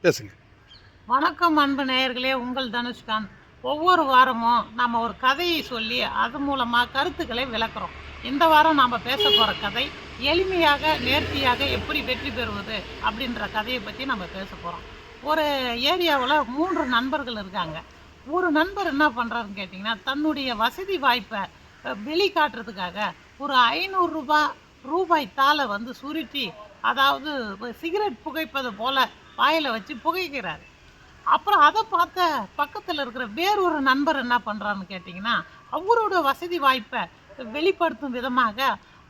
பேசுங்க. வணக்கம் அன்பு நேயர்களே, உங்கள் தனுஷ்காந்த். ஒவ்வொரு வாரமும் நம்ம ஒரு கதையை சொல்லி அது மூலமாக கருத்துக்களை விளக்குறோம். இந்த வாரம் நாம் பேச போகிற கதை எளிமையாக நேர்த்தியாக எப்படி வெற்றி பெறுவது அப்படின்ற கதையை பற்றி நம்ம பேச போகிறோம். ஒரு ஏரியாவில் 3 நண்பர்கள் இருக்காங்க. ஒரு நண்பர் என்ன பண்ணுறாருன்னு கேட்டிங்கன்னா, தன்னுடைய வசதி வாய்ப்பை வெளிக்காட்டுறதுக்காக ஒரு 500 ரூபாய் தாளை வந்து சுருட்டி, அதாவது சிகரெட் புகைப்பது போல வாயில் வச்சு புகைக்கிறார். அப்புறம் அதை பார்த்த பக்கத்தில் இருக்கிற வேறொரு நண்பர் என்ன பண்ணுறான்னு கேட்டிங்கன்னா, அவரோட வசதி வாய்ப்பை வெளிப்படுத்தும் விதமாக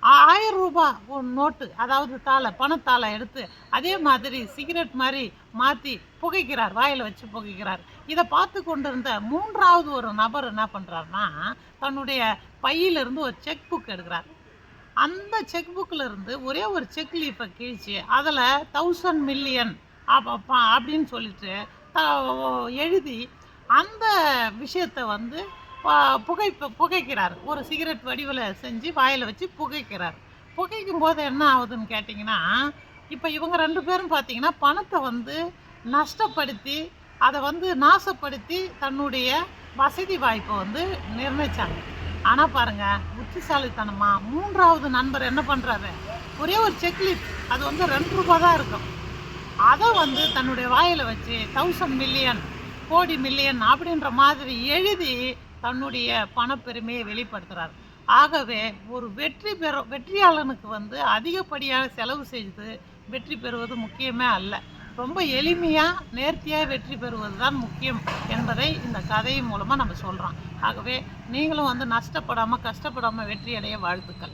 1000 ஒரு நோட்டு, அதாவது தாளை பணத்தாளை எடுத்து அதே மாதிரி சிகரெட் மாதிரி மாற்றி புகைக்கிறார், வாயில் வச்சு புகைக்கிறார். இதை பார்த்து கொண்டிருந்த 3வது ஒரு நபர் என்ன பண்ணுறாருன்னா, தன்னுடைய பையிலிருந்து ஒரு செக் புக் எடுக்கிறார். அந்த செக் புக்கில் இருந்து ஒரே ஒரு செக் லீஃபை கிழிச்சு அதில் 1000 மில்லியன் அப்படின்னு சொல்லிட்டு எழுதி அந்த விஷயத்தை வந்து புகைக்கிறார். ஒரு சிகரெட் வடிவில் செஞ்சு வாயில் வச்சு புகைக்கிறார். புகைக்கும் போது என்ன ஆகுதுன்னு கேட்டிங்கன்னா, இப்போ இவங்க 2 பேரும் பார்த்தீங்கன்னா பணத்தை வந்து நஷ்டப்படுத்தி, அதை வந்து நாசப்படுத்தி தன்னுடைய வசதி வாய்ப்பை வந்து நிர்ணயித்தாங்க. ஆனால் பாருங்கள், புத்திசாலித்தனமாக 3வது நண்பர் என்ன பண்ணுறாரு, ஒரே ஒரு செக்லீஃப், அது வந்து 2 ரூபா தான் இருக்கும், அதை வந்து தன்னுடைய வாயில் வச்சு 1000 மில்லியன், கோடி மில்லியன் அப்படின்ற மாதிரி எழுதி தன்னுடைய பணப்பெருமையை வெளிப்படுத்துகிறார். ஆகவே ஒரு வெற்றியாளனுக்கு வந்து அதிகப்படியாக செலவு செய்து வெற்றி பெறுவது முக்கியமே அல்ல. ரொம்ப எளிமையாக நேர்த்தியாக வெற்றி பெறுவது தான் முக்கியம் என்பதை இந்த கதை மூலமாக நம்ம சொல்கிறோம். ஆகவே நீங்களும் வந்து நஷ்டப்படாமல் கஷ்டப்படாமல் வெற்றி அடைய வாழ்த்துக்கள்.